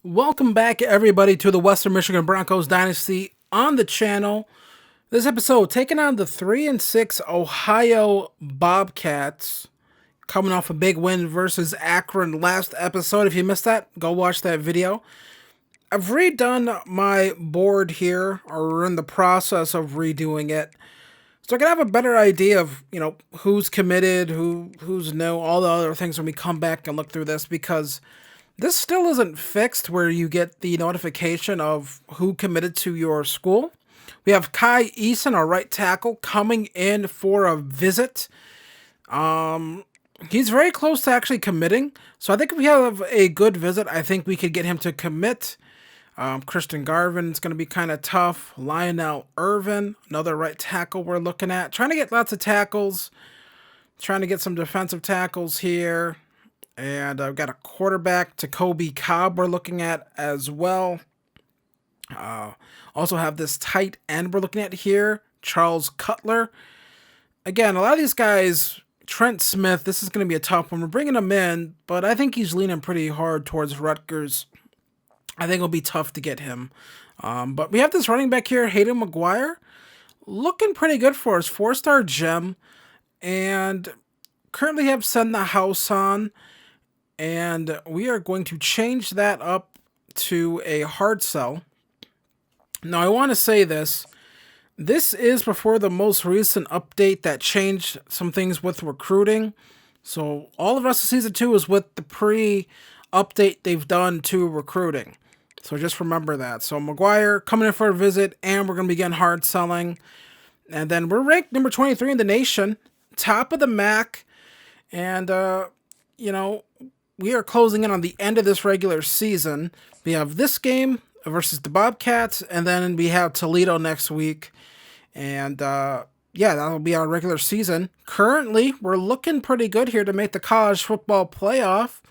Welcome back, everybody, to the Western Michigan Broncos Dynasty on the channel. This episode taking on the 3-6 Ohio Bobcats, coming off a big win versus Akron last episode. If you missed that, go watch that video. I've redone my board here, or we're in the process of redoing it, so I can have a better idea of who's committed, who's no, all the other things when we come back and look through this, because this still isn't fixed where you get the notification of who committed to your school. We have Kai Eason, our right tackle, coming in for a visit. He's very close to actually committing. So I think if we have a good visit, I think we could get him to commit. Christian Garvin is going to be kind of tough. Lionel Irvin, another right tackle we're looking at. Trying to get lots of tackles. Trying to get some defensive tackles here. And I've got a quarterback, Jacoby Cobb, we're looking at as well. Also have this tight end we're looking at here, Charles Cutler. Again, a lot of these guys, Trent Smith, this is going to be a tough one. We're bringing him in, but I think he's leaning pretty hard towards Rutgers. I think it'll be tough to get him. But we have this running back here, Hayden McGuire, looking pretty good for us. 4-star gem. And currently have Send the House on. And we are going to change that up to a hard sell. Now, I want to say this. This is before the most recent update that changed some things with recruiting. So all the rest of Season 2 is with the pre-update they've done to recruiting. So just remember that. So McGuire coming in for a visit, and we're going to begin hard selling. And then we're ranked number 23 in the nation, top of the MAC. And, we are closing in on the end of this regular season. We have this game versus the Bobcats, and then we have Toledo next week. And, that'll be our regular season. Currently, we're looking pretty good here to make the college football playoff.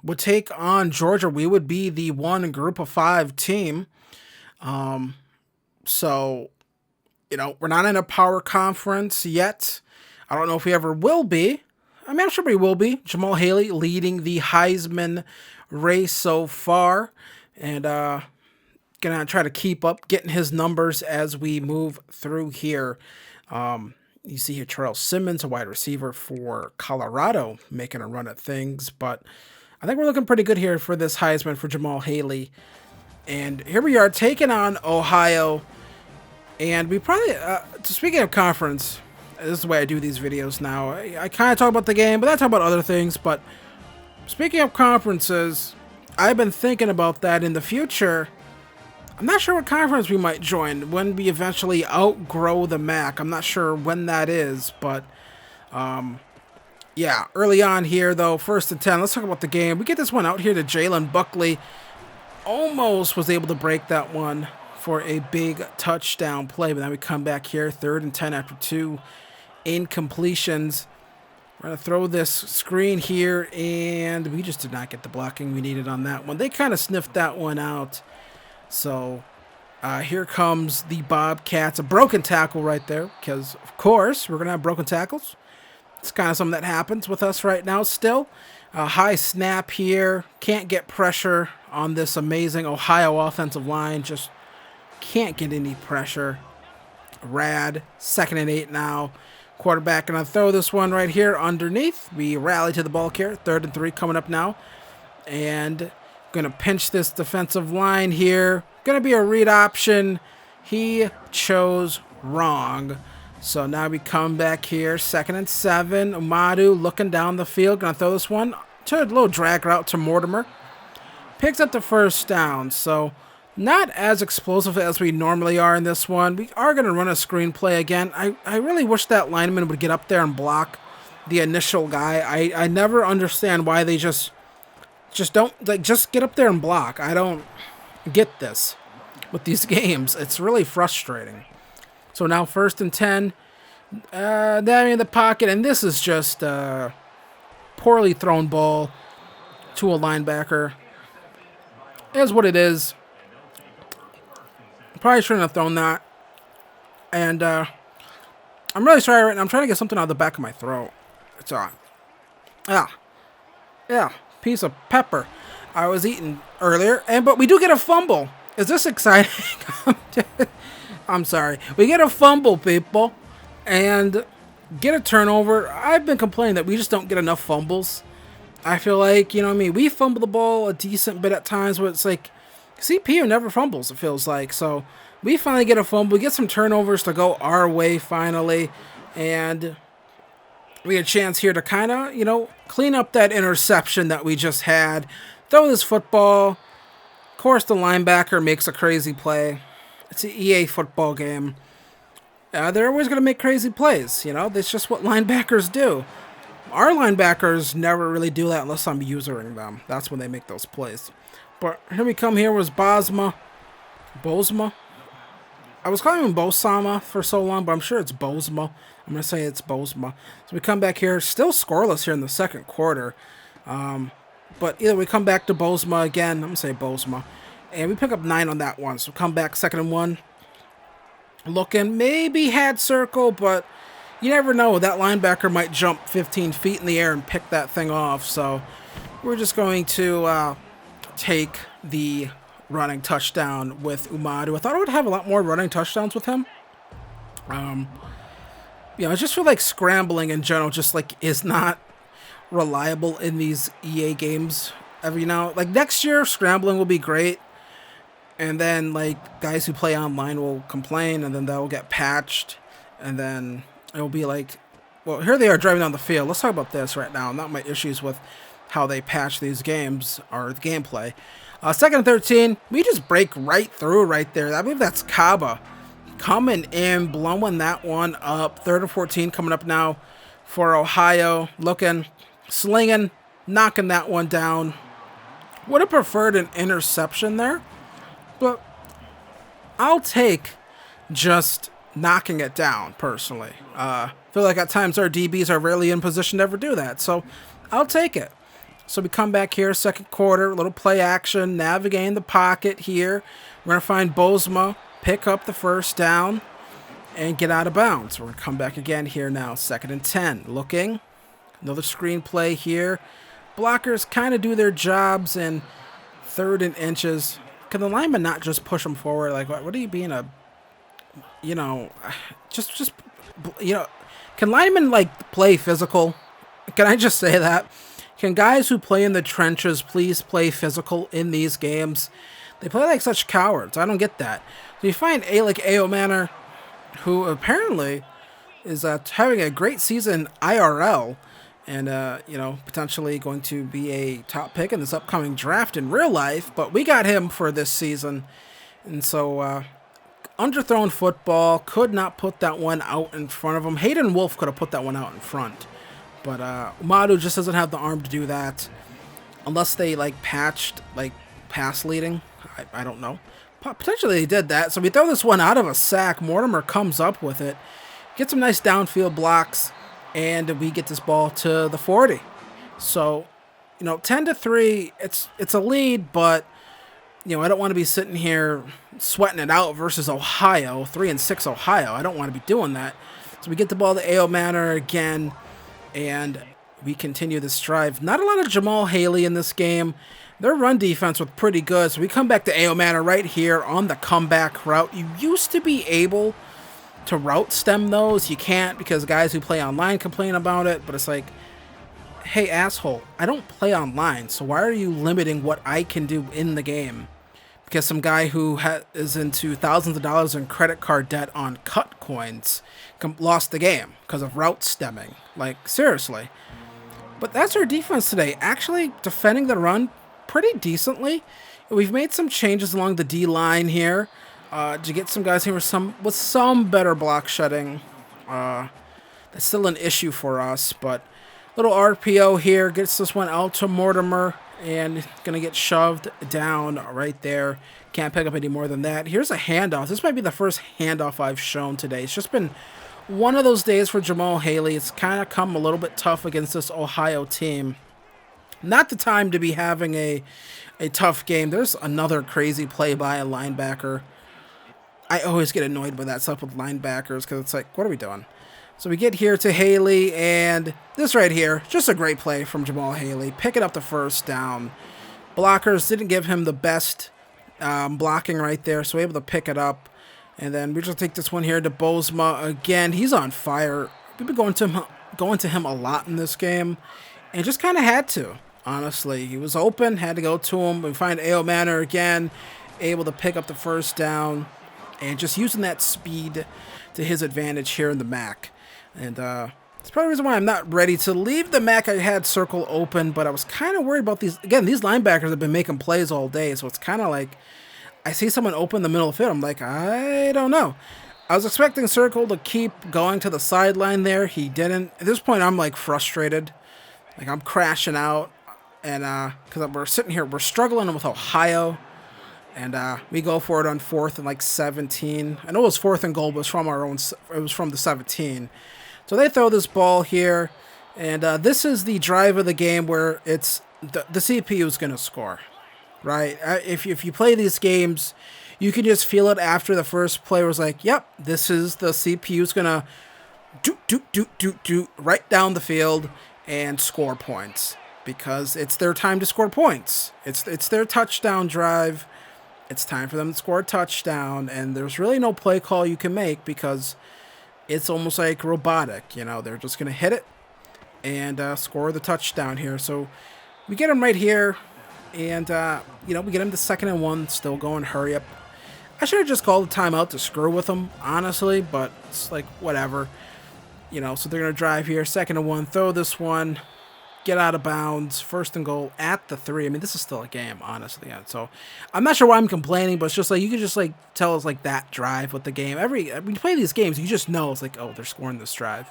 Would take on Georgia. We would be the one group of 5 team. So, we're not in a power conference yet. I don't know if we ever will be. I mean, I'm sure we will be. Jamal Haley leading the Heisman race so far. And gonna try to keep up getting his numbers as we move through here. You see here Charles Simmons, a wide receiver for Colorado, making a run at things. But I think we're looking pretty good here for this Heisman for Jamal Haley. And here we are taking on Ohio. And we probably, speaking of conference, this is the way I do these videos now. I kind of talk about the game, but I talk about other things. But speaking of conferences, I've been thinking about that in the future. I'm not sure what conference we might join when we eventually outgrow the MAC. I'm not sure when that is, but early on here, though, 1st and 10. Let's talk about the game. We get this one out here to Jalen Buckley. Almost was able to break that one for a big touchdown play, but then we come back here, 3rd and 10 after 2 incompletions. We're going to throw this screen here, and we just did not get the blocking we needed on that one. They kind of sniffed that one out. So here comes the Bobcats. A broken tackle right there, because, of course, we're going to have broken tackles. It's kind of something that happens with us right now still. High snap here. Can't get pressure on this amazing Ohio offensive line. Just can't get any pressure. Rad. 2nd and 8 now. Quarterback going to throw this one right here underneath. We rally to the ball here. 3rd and 3 coming up now. And going to pinch this defensive line here. Going to be a read option. He chose wrong. So now we come back here. 2nd and 7. Umadu looking down the field. Going to throw this one to a little drag route to Mortimer. Picks up the 1st down. So not as explosive as we normally are in this one. We are going to run a screenplay again. I really wish that lineman would get up there and block the initial guy. I never understand why they just don't, just get up there and block. I don't get this with these games. It's really frustrating. So now 1st and 10. Down in the pocket, and this is just a poorly thrown ball to a linebacker. Is what it is. Probably shouldn't have thrown that. And I'm really sorry right now. I'm trying to get something out of the back of my throat. It's on. Yeah, piece of pepper. I was eating earlier, but we do get a fumble. Is this exciting? I'm sorry. We get a fumble, people, and get a turnover. I've been complaining that we just don't get enough fumbles. I feel like, you know what I mean, we fumble the ball a decent bit at times, but it's like CPU never fumbles, it feels like. So we finally get a fumble. We get some turnovers to go our way finally, and we get a chance here to kind of, you know, clean up that interception that we just had. Throw this football. Of course, the linebacker makes a crazy play. It's an EA football game. They're always going to make crazy plays, you know. That's just what linebackers do. Our linebackers never really do that unless I'm usering them. That's when they make those plays. But here we come. Here was Bosma. I was calling him Bosama for so long, but I'm sure it's Bosma. I'm going to say it's Bosma. So we come back here. Still scoreless here in the second quarter. But either we come back to Bosma again. I'm going to say Bosma. And we pick up 9 on that one. So come back 2nd and 1. Looking, maybe had circle, but you never know. That linebacker might jump 15 feet in the air and pick that thing off. So we're just going to take the running touchdown with Umadu. I thought I would have a lot more running touchdowns with him. You know, I just feel like scrambling in general just like is not reliable in these EA games. You know, like next year, scrambling will be great. And then, like, guys who play online will complain, and then they'll get patched. And then it'll be like, well, here they are driving down the field. Let's talk about this right now, not my issues with how they patch these games or the gameplay. 2nd and 13, we just break right through right there. I believe that's Kaba coming in, blowing that one up. 3rd and 14 coming up now for Ohio. Looking, slinging, knocking that one down. Would have preferred an interception there. But I'll take just knocking it down, personally. I feel like at times our DBs are rarely in position to ever do that. So I'll take it. So we come back here, second quarter, a little play action, navigating the pocket here. We're going to find Bosma, pick up the first down, and get out of bounds. We're going to come back again here now, 2nd and 10. Looking, another screen play here. Blockers kind of do their jobs in 3rd and inches. Can the lineman not just push them forward? Like, what are you being a, you know, just, you know, can linemen, like, play physical? Can I just say that? Can guys who play in the trenches please play physical in these games? They play like such cowards. I don't get that. So you find A.O. Manor, who apparently is having a great season IRL, and, you know, potentially going to be a top pick in this upcoming draft in real life. But we got him for this season. And so, underthrown football. Could not put that one out in front of him. Hayden Wolf could have put that one out in front. But Umadu just doesn't have the arm to do that. Unless they, like, patched, like, pass leading. I don't know. Potentially they did that. So we throw this one out of a sack. Mortimer comes up with it. Gets some nice downfield blocks. And we get this ball to the 40. So, you know, 10-3, it's a lead, but, you know, I don't want to be sitting here sweating it out versus Ohio, 3-6 Ohio. I don't want to be doing that. So we get the ball to A.O. Manor again, and we continue this drive. Not a lot of Jamal Haley in this game. Their run defense was pretty good. So we come back to A.O. Manor right here on the comeback route. You used to be able to route stem those. You can't because guys who play online complain about it, but it's like, hey, asshole, I don't play online, so why are you limiting what I can do in the game? Because some guy who is into thousands of dollars in credit card debt on cut coins lost the game because of route stemming. Like, seriously. But that's our defense today, actually defending the run pretty decently. We've made some changes along the D-line here. To get some guys here with some better block shedding. That's still an issue for us, but little RPO here gets this one out to Mortimer and gonna get shoved down right there. Can't pick up any more than that. Here's a handoff. This might be the first handoff I've shown today. It's just been one of those days for Jamal Haley. It's kind of come a little bit tough against this Ohio team. Not the time to be having a tough game. There's another crazy play by a linebacker. I always get annoyed with that stuff with linebackers because it's like, what are we doing? So we get here to Haley, and this right here, just a great play from Jamal Haley. Picking up the first down. Blockers didn't give him the best blocking right there, so able to pick it up. And then we just take this one here to Bozma again. He's on fire. We've been going to him a lot in this game, and just kind of had to. Honestly, he was open, had to go to him. We find A.O. Manor again, able to pick up the first down, and just using that speed to his advantage here in the MAC. And it's probably the reason why I'm not ready to leave the MAC. I had circle open, but I was kind of worried about these. Again, these linebackers have been making plays all day, so it's kind of like I see someone open in the middle of the field. I'm like, I don't know. I was expecting circle to keep going to the sideline there. He didn't. At this point, I'm like frustrated. Like I'm crashing out. And because we're sitting here, we're struggling with Ohio. And we go for it on 4th and like 17. I know it was 4th and goal, but it was from our own. It was from the 17. So they throw this ball here, and this is the drive of the game where it's the CPU is going to score, right? If you play these games, you can just feel it after the first play. Was like, yep, this is the CPU's going to do right down the field and score points because it's their time to score points. It's their touchdown drive. It's time for them to score a touchdown, and there's really no play call you can make because it's almost like robotic. You know, they're just going to hit it and score the touchdown here. So we get him right here, and, you know, we get him to 2nd and 1, still going hurry up. I should have just called a timeout to screw with him, honestly, but it's like, whatever. You know, so they're going to drive here, 2nd and 1, throw this one, get out of bounds, 1st and goal at the 3. I mean, this is still a game, honestly. So I'm not sure why I'm complaining, but it's just like you can just like tell us like that drive with the game. When you play these games, you just know it's like, oh, they're scoring this drive.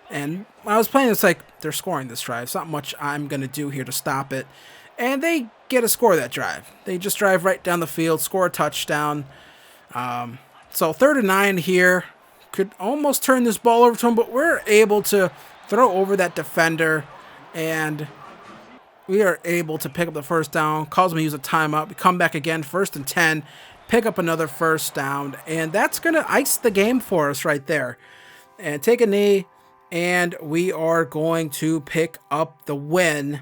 And when I was playing, it's like they're scoring this drive. It's not much I'm gonna do here to stop it. And they get a score that drive. They just drive right down the field, score a touchdown. So 3rd and 9 here. Could almost turn this ball over to him, but we're able to throw over that defender. And we are able to pick up the first down. Calls me to use a timeout. We come back again, 1st and 10. Pick up another first down. And that's going to ice the game for us right there. And take a knee. And we are going to pick up the win.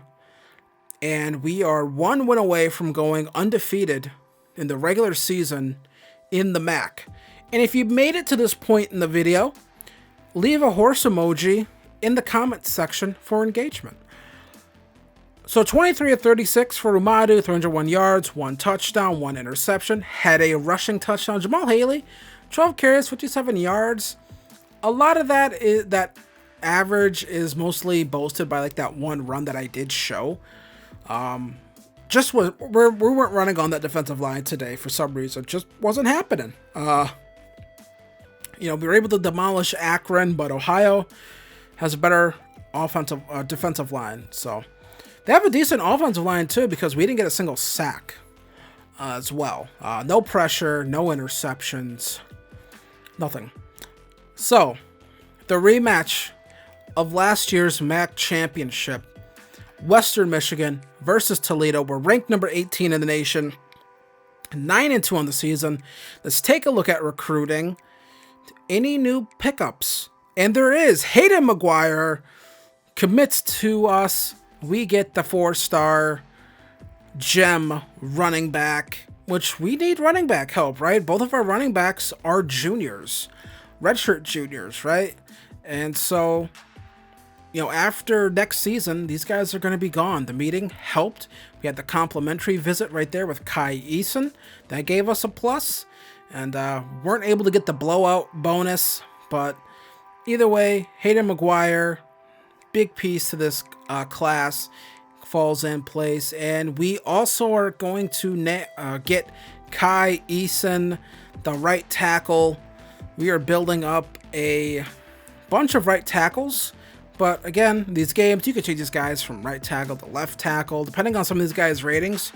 And we are 1 win away from going undefeated in the regular season in the MAC. And if you've made it to this point in the video, leave a horse emoji in the comments section for engagement. So 23 of 36 for Umadu, 301 yards, 1 touchdown, 1 interception, had a rushing touchdown. Jamal Haley, 12 carries, 57 yards. A lot of that average is mostly boasted by like that one run that I did show. We weren't running on that defensive line today for some reason. Just wasn't happening. You know, we were able to demolish Akron, but Ohio has a better defensive line. So they have a decent offensive line too because we didn't get a single sack as well. No pressure, no interceptions, nothing. So the rematch of last year's MAC championship, Western Michigan versus Toledo. We're ranked number 18 in the nation, 9-2 on the season. Let's take a look at recruiting. Any new pickups? And there is. Hayden McGuire commits to us. We get the 4-star gem running back, which we need running back help, right? Both of our running backs are juniors, redshirt juniors, right? And so, you know, after next season, these guys are going to be gone. The meeting helped. We had the complimentary visit right there with Kai Eason. That gave us a plus. And weren't able to get the blowout bonus, but either way, Hayden McGuire, big piece to this class, falls in place. And we also are going to get Kai Eason, the right tackle. We are building up a bunch of right tackles. But again, these games, you can change these guys from right tackle to left tackle. Depending on some of these guys' ratings,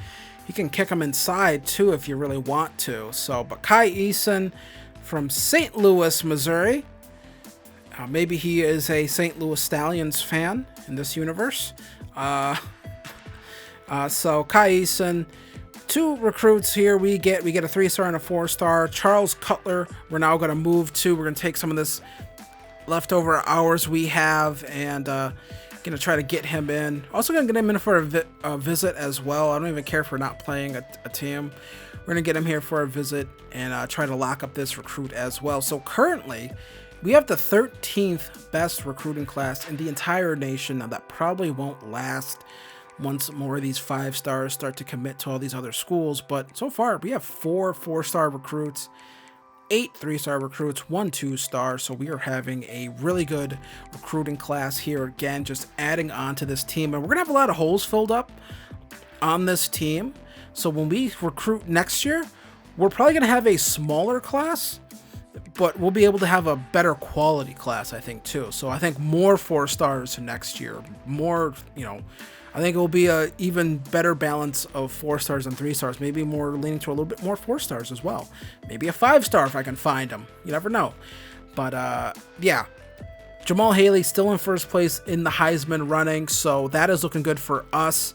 you can kick them inside too if you really want to. So, but Kai Eason from St. Louis, Missouri. Maybe he is a St. Louis Stallions fan in this universe. So Kai Eason, 2 recruits here. We get a 3-star and a 4-star. Charles Cutler, we're now going to move to. We're going to take some of this leftover hours we have, and Gonna try to get him in. Also gonna get him in for a visit as well. I don't even care for not playing a team. We're gonna get him here for a visit and try to lock up this recruit as well. So currently, we have the 13th best recruiting class in the entire nation. Now that probably won't last once more of these 5 stars start to commit to all these other schools. But so far, we have 4 4-star recruits, 8 3-star recruits, 1 2-star. So we are having a really good recruiting class here again, just adding on to this team. And we're gonna have a lot of holes filled up on this team. So when we recruit next year, we're probably gonna have a smaller class, but we'll be able to have a better quality class, I think, too. So I think more 4-stars next year, more, you know, I think it will be a even better balance of 4-stars and 3-stars, maybe more leaning to a little bit more 4-stars as well. Maybe a 5-star if I can find them. You never know. But yeah, Jamal Haley still in first place in the Heisman running, so that is looking good for us.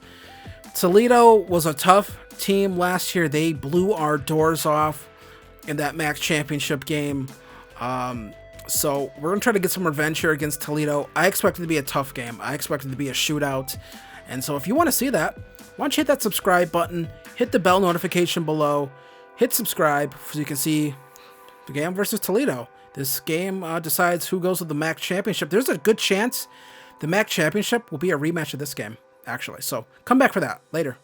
Toledo was a tough team last year. They blew our doors off in that MAC championship game. So we're going to try to get some revenge here against Toledo. I expect it to be a tough game. I expect it to be a shootout. And so if you want to see that, why don't you hit that subscribe button, hit the bell notification below, hit subscribe so you can see the game versus Toledo. This game decides who goes to the MAC championship. There's a good chance the MAC championship will be a rematch of this game, actually. So come back for that later.